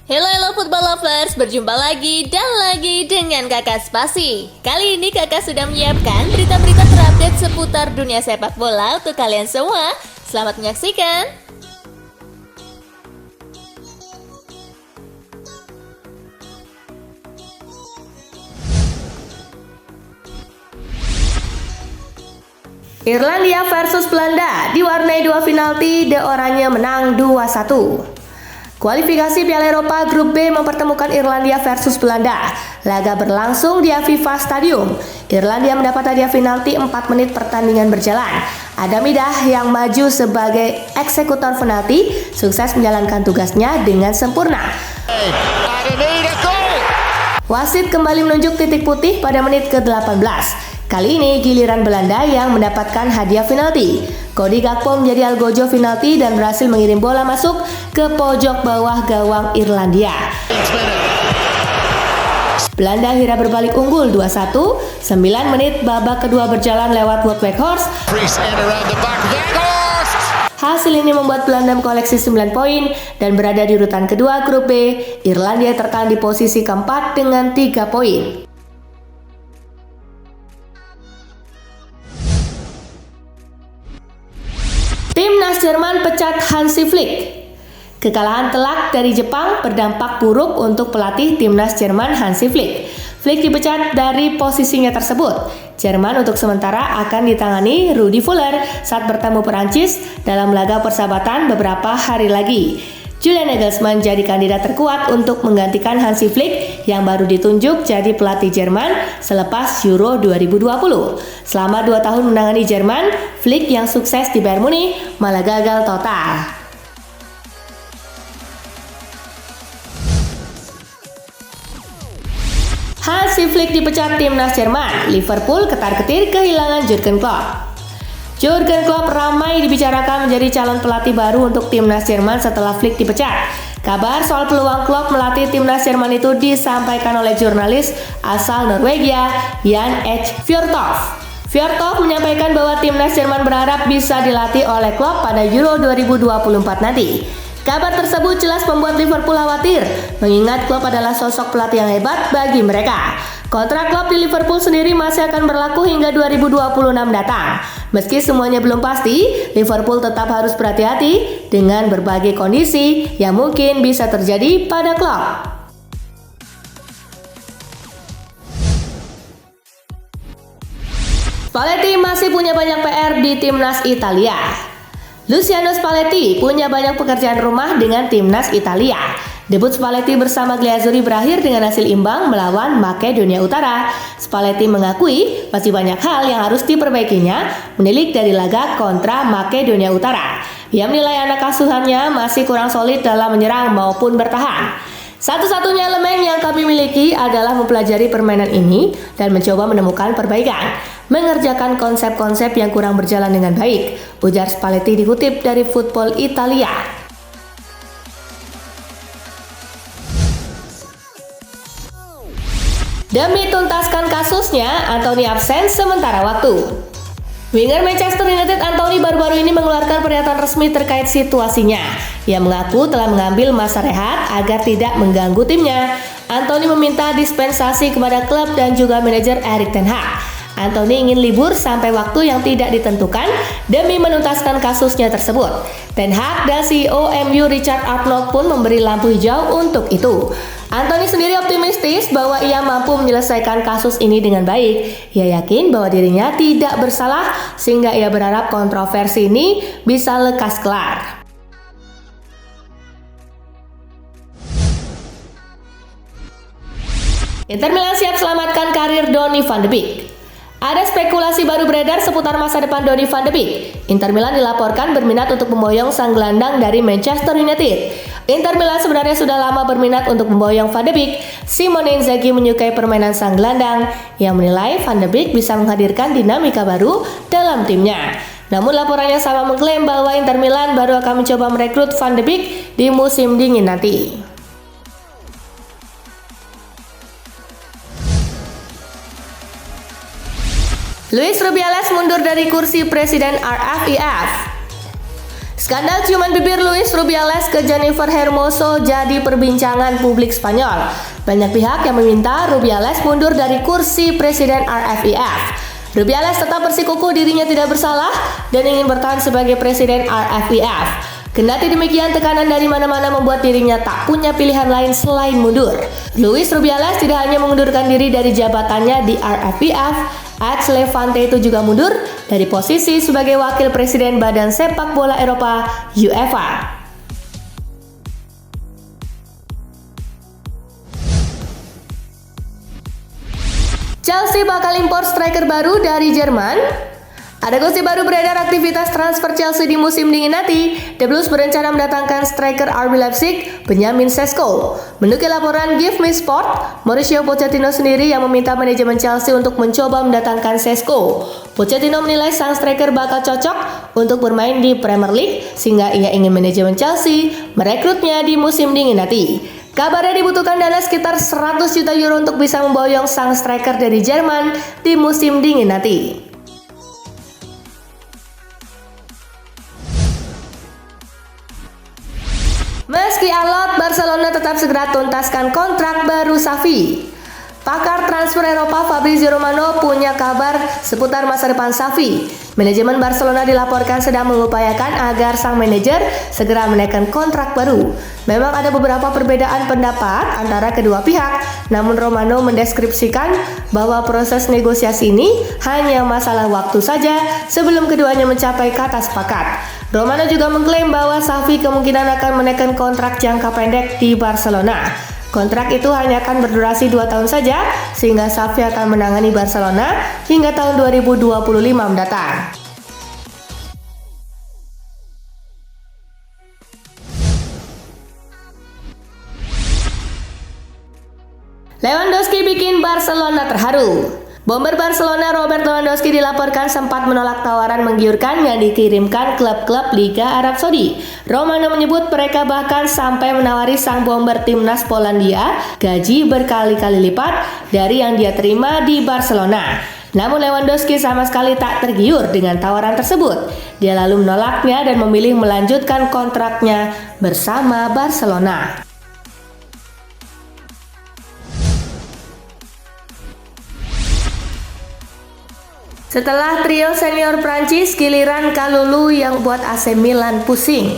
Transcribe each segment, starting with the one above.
Halo football lovers, berjumpa lagi dan lagi dengan Kakak Spasi. Kali ini Kakak sudah menyiapkan berita-berita terupdate seputar dunia sepak bola untuk kalian semua. Selamat menyaksikan. Irlandia versus Belanda diwarnai dua penalti, The Oranye menang 2-1. Kualifikasi Piala Eropa Grup B mempertemukan Irlandia versus Belanda. Laga berlangsung di Aviva Stadium. Irlandia mendapat hadiah penalti 4 menit pertandingan berjalan. Adam Idah yang maju sebagai eksekutor penalti sukses menjalankan tugasnya dengan sempurna. Wasit kembali menunjuk titik putih pada menit ke-18. Kali ini giliran Belanda yang mendapatkan hadiah penalti. Cody Gakpo menjadi algojo penalti dan berhasil mengirim bola masuk ke pojok bawah gawang Irlandia. Belanda akhirnya berbalik unggul 2-1. 9 menit babak kedua berjalan lewat Wout Weghorst. Hasil ini membuat Belanda mengkoleksi 9 poin dan berada di urutan kedua grup B. Irlandia tertahan di posisi keempat dengan 3 poin. Timnas Jerman pecat Hansi Flick. Kekalahan telak dari Jepang berdampak buruk untuk pelatih Timnas Jerman Hansi Flick. Flick dipecat dari posisinya tersebut. Jerman untuk sementara akan ditangani Rudi Völler saat bertemu Perancis dalam laga persahabatan beberapa hari lagi. Julian Nagelsmann jadi kandidat terkuat untuk menggantikan Hansi Flick yang baru ditunjuk jadi pelatih Jerman selepas Euro 2020. Selama 2 tahun menangani Jerman, Flick yang sukses di Bayern Munich malah gagal total. Hansi Flick dipecat Timnas Jerman. Liverpool ketar-ketir kehilangan Jurgen Klopp. Jurgen Klopp ramai dibicarakan menjadi calon pelatih baru untuk Timnas Jerman setelah Flick dipecat. Kabar soal peluang Klopp melatih Timnas Jerman itu disampaikan oleh jurnalis asal Norwegia, Jan H. Fjørtoft. Fjørtoft menyampaikan bahwa Timnas Jerman berharap bisa dilatih oleh Klopp pada Euro 2024 nanti. Kabar tersebut jelas membuat Liverpool khawatir, mengingat Klopp adalah sosok pelatih yang hebat bagi mereka. Kontrak Klopp di Liverpool sendiri masih akan berlaku hingga 2026 datang. Meski semuanya belum pasti, Liverpool tetap harus berhati-hati dengan berbagai kondisi yang mungkin bisa terjadi pada Klopp. Spalletti masih punya banyak PR di Timnas Italia. Luciano Spalletti punya banyak pekerjaan rumah dengan Timnas Italia. Debut Spalletti bersama Glazuri berakhir dengan hasil imbang melawan Makedonia Utara. Spalletti mengakui masih banyak hal yang harus diperbaikinya menilik dari laga kontra Makedonia Utara. Ia menilai anak asuhannya masih kurang solid dalam menyerang maupun bertahan. Satu-satunya elemen yang kami miliki adalah mempelajari permainan ini dan mencoba menemukan perbaikan, mengerjakan konsep-konsep yang kurang berjalan dengan baik, ujar Spalletti dikutip dari Football Italia. Demi tuntaskan kasusnya, Antony absen sementara waktu. Winger Manchester United Antony baru-baru ini mengeluarkan pernyataan resmi terkait situasinya. Ia mengaku telah mengambil masa rehat agar tidak mengganggu timnya. Antony meminta dispensasi kepada klub dan juga manajer Erik ten Hag. Antony ingin libur sampai waktu yang tidak ditentukan demi menuntaskan kasusnya tersebut. Ten Hag dan CEO MU Richard Arnold pun memberi lampu hijau untuk itu. Antony sendiri optimistis bahwa ia mampu menyelesaikan kasus ini dengan baik. Ia yakin bahwa dirinya tidak bersalah sehingga ia berharap kontroversi ini bisa lekas kelar. Inter Milan siap selamatkan karir Donny van de Beek. Ada spekulasi baru beredar seputar masa depan Donny van de Beek. Inter Milan dilaporkan berminat untuk memboyong sang gelandang dari Manchester United. Inter Milan sebenarnya sudah lama berminat untuk memboyong Van de Beek. Simone Inzaghi menyukai permainan sang gelandang yang menilai Van de Beek bisa menghadirkan dinamika baru dalam timnya. Namun laporannya sama mengklaim bahwa Inter Milan baru akan mencoba merekrut Van de Beek di musim dingin nanti. Luis Rubiales mundur dari kursi Presiden RFIF. Skandal ciuman bibir Luis Rubiales ke Jennifer Hermoso jadi perbincangan publik Spanyol. Banyak pihak yang meminta Rubiales mundur dari kursi Presiden RFIF. Rubiales tetap bersikukuh dirinya tidak bersalah dan ingin bertahan sebagai Presiden RFIF. Kendati demikian, tekanan dari mana-mana membuat dirinya tak punya pilihan lain selain mundur. Luis Rubiales tidak hanya mengundurkan diri dari jabatannya di RFIF, Alex Levante itu juga mundur dari posisi sebagai wakil presiden Badan Sepak Bola Eropa UEFA. Chelsea bakal impor striker baru dari Jerman. Ada gosip baru beredar aktivitas transfer Chelsea di musim dingin nanti. The Blues berencana mendatangkan striker RB Leipzig, Benjamin Sesko. Menukil laporan Give Me Sport, Mauricio Pochettino sendiri yang meminta manajemen Chelsea untuk mencoba mendatangkan Sesko. Pochettino menilai sang striker bakal cocok untuk bermain di Premier League, sehingga ia ingin manajemen Chelsea merekrutnya di musim dingin nanti. Kabarnya dibutuhkan dana sekitar 100 juta euro untuk bisa memboyong sang striker dari Jerman di musim dingin nanti. Meski alot, Barcelona tetap segera tuntaskan kontrak baru Xavi. Pakar transfer Eropa Fabrizio Romano punya kabar seputar masa depan Xavi. Manajemen Barcelona dilaporkan sedang mengupayakan agar sang manajer segera menaikkan kontrak baru. Memang ada beberapa perbedaan pendapat antara kedua pihak, namun Romano mendeskripsikan bahwa proses negosiasi ini hanya masalah waktu saja sebelum keduanya mencapai kata sepakat. Romano juga mengklaim bahwa Xavi kemungkinan akan menaikkan kontrak jangka pendek di Barcelona. Kontrak itu hanya akan berdurasi 2 tahun saja, sehingga Xavi akan menangani Barcelona hingga tahun 2025 mendatang. Lewandowski bikin Barcelona terharu. Bomber Barcelona Robert Lewandowski dilaporkan sempat menolak tawaran menggiurkan yang dikirimkan klub-klub Liga Arab Saudi. Romano menyebut mereka bahkan sampai menawari sang bomber timnas Polandia gaji berkali-kali lipat dari yang dia terima di Barcelona. Namun Lewandowski sama sekali tak tergiur dengan tawaran tersebut. Dia lalu menolaknya dan memilih melanjutkan kontraknya bersama Barcelona. Setelah trio senior Prancis, giliran Kalulu yang buat AC Milan pusing.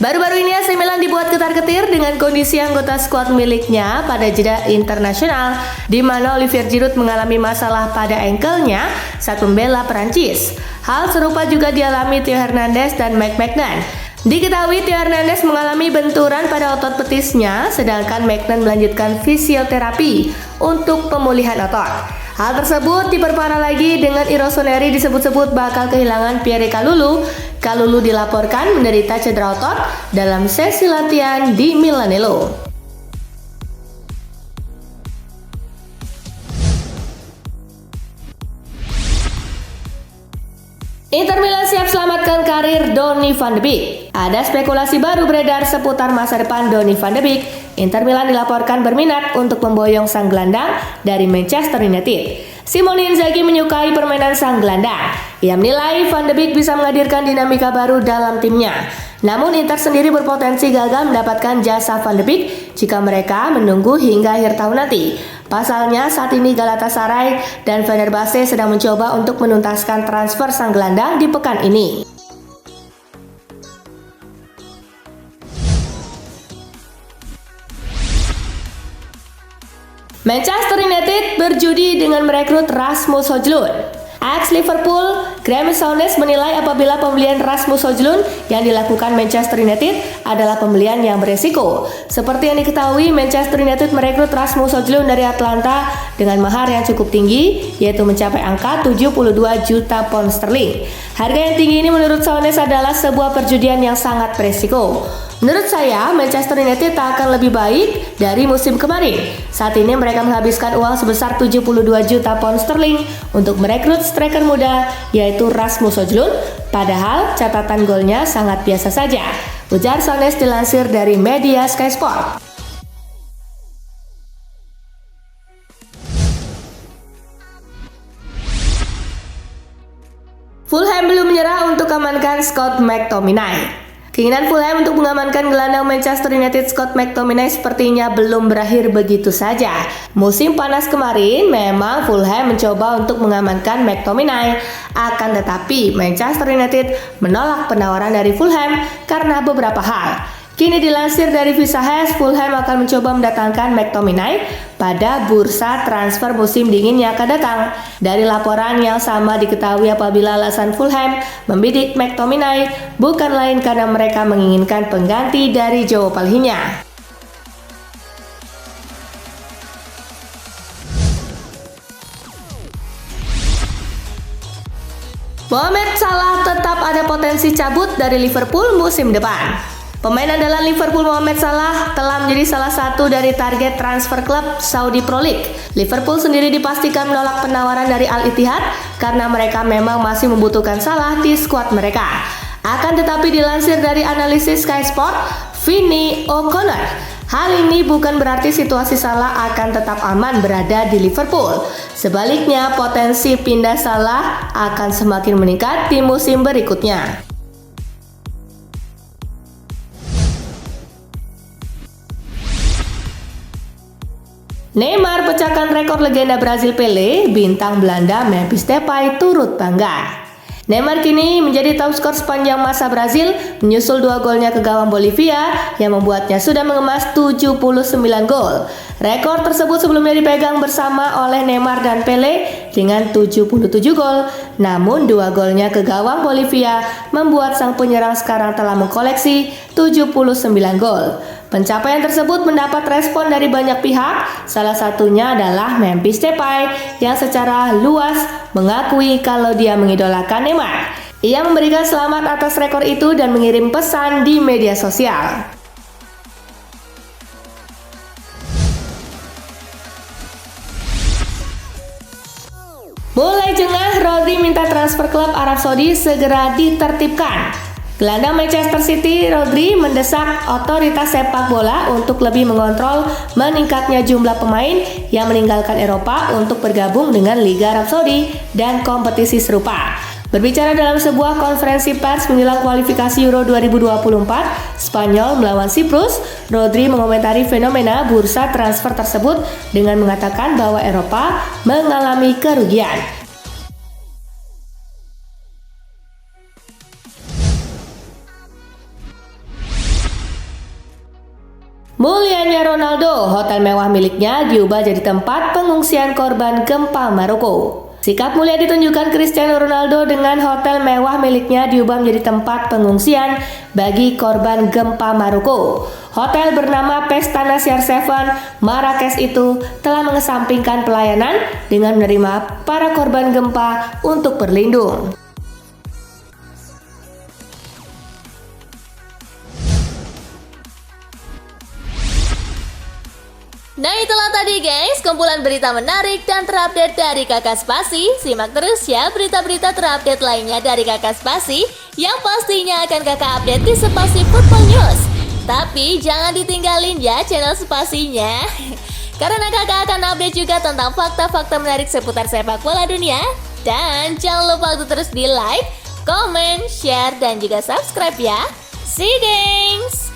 Baru-baru ini AC Milan dibuat ketar-ketir dengan kondisi anggota skuad miliknya pada jeda internasional, di mana Olivier Giroud mengalami masalah pada ankle-nya saat membela Prancis. Hal serupa juga dialami Theo Hernandez dan Mike Maignan. Diketahui Theo Hernandez mengalami benturan pada otot betisnya, sedangkan Maignan melanjutkan fisioterapi untuk pemulihan otot. Hal tersebut diperparah lagi dengan Irosoneri disebut-sebut bakal kehilangan Pierre Kalulu. Kalulu dilaporkan menderita cedera otot dalam sesi latihan di Milanello. Inter Milan siap selamatkan karir Donny van de Beek. Ada spekulasi baru beredar seputar masa depan Donny van de Beek. Inter Milan dilaporkan berminat untuk memboyong sang gelandang dari Manchester United. Simone Inzaghi menyukai permainan sang gelandang. Ia menilai Van de Beek bisa menghadirkan dinamika baru dalam timnya. Namun Inter sendiri berpotensi gagal mendapatkan jasa Van de Beek jika mereka menunggu hingga akhir tahun nanti. Pasalnya saat ini Galatasaray dan Fenerbahce sedang mencoba untuk menuntaskan transfer sang gelandang di pekan ini. Manchester United berjudi dengan merekrut Rasmus Højlund. Ex Liverpool, Graeme Souness menilai apabila pembelian Rasmus Højlund yang dilakukan Manchester United adalah pembelian yang beresiko. Seperti yang diketahui, Manchester United merekrut Rasmus Højlund dari Atlanta dengan mahar yang cukup tinggi, yaitu mencapai angka 72 juta pound sterling. Harga yang tinggi ini menurut Souness adalah sebuah perjudian yang sangat beresiko. Menurut saya, Manchester United tak akan lebih baik dari musim kemarin. Saat ini mereka menghabiskan uang sebesar 72 juta pound sterling untuk merekrut striker muda, yaitu Rasmus Højlund. Padahal catatan golnya sangat biasa saja, ujar Souness dilansir dari media Sky Sport. Fulham belum menyerah untuk amankan mengamankan Scott McTominay. Keinginan Fulham untuk mengamankan gelandang Manchester United Scott McTominay sepertinya belum berakhir begitu saja. Musim panas kemarin memang Fulham mencoba untuk mengamankan McTominay. Akan tetapi Manchester United menolak penawaran dari Fulham karena beberapa hal. Kini dilansir dari Visahes, Fulham akan mencoba mendatangkan McTominay pada bursa transfer musim dingin yang akan datang. Dari laporan yang sama diketahui apabila alasan Fulham membidik McTominay bukan lain karena mereka menginginkan pengganti dari Joao Palhinha. Mohamed Salah tetap ada potensi cabut dari Liverpool musim depan. Pemain andalan Liverpool Mohamed Salah telah menjadi salah satu dari target transfer klub Saudi Pro League. Liverpool sendiri dipastikan menolak penawaran dari Al Ittihad karena mereka memang masih membutuhkan Salah di skuad mereka. Akan tetapi dilansir dari analisis Sky Sport, Vinny O'Connor, hal ini bukan berarti situasi Salah akan tetap aman berada di Liverpool. Sebaliknya, potensi pindah Salah akan semakin meningkat di musim berikutnya. Neymar pecahkan rekor legenda Brazil Pelé, bintang Belanda Memphis Depay turut bangga. Neymar kini menjadi top skor sepanjang masa Brazil, menyusul 2 golnya ke gawang Bolivia yang membuatnya sudah mengemas 79 gol. Rekor tersebut sebelumnya dipegang bersama oleh Neymar dan Pelé dengan 77 gol. Namun 2 golnya ke gawang Bolivia membuat sang penyerang sekarang telah mengkoleksi 79 gol. Pencapaian tersebut mendapat respon dari banyak pihak, salah satunya adalah Memphis Depay yang secara luas mengakui kalau dia mengidolakan Neymar. Ia memberikan selamat atas rekor itu dan mengirim pesan di media sosial. Mulai jengah, Rodri minta transfer klub Arab Saudi segera ditertibkan. Gelandang Manchester City, Rodri mendesak otoritas sepak bola untuk lebih mengontrol meningkatnya jumlah pemain yang meninggalkan Eropa untuk bergabung dengan Liga Arab Saudi dan kompetisi serupa. Berbicara dalam sebuah konferensi pers menjelang kualifikasi Euro 2024 Spanyol melawan Siprus, Rodri mengomentari fenomena bursa transfer tersebut dengan mengatakan bahwa Eropa mengalami kerugian. Mulianya Ronaldo, hotel mewah miliknya diubah jadi tempat pengungsian korban gempa Maroko. Sikap mulia ditunjukkan Cristiano Ronaldo dengan hotel mewah miliknya diubah menjadi tempat pengungsian bagi korban gempa Maroko. Hotel bernama Pestana Seven Marrakesh itu telah mengesampingkan pelayanan dengan menerima para korban gempa untuk berlindung. Nah itulah tadi guys, kumpulan berita menarik dan terupdate dari Kakak Spasi. Simak terus ya berita-berita terupdate lainnya dari Kakak Spasi yang pastinya akan Kakak update di Spasi Football News. Tapi jangan ditinggalin ya channel Spasinya, karena Kakak akan update juga tentang fakta-fakta menarik seputar sepak bola dunia. Dan jangan lupa untuk terus di like, comment, share, dan juga subscribe ya. See you guys!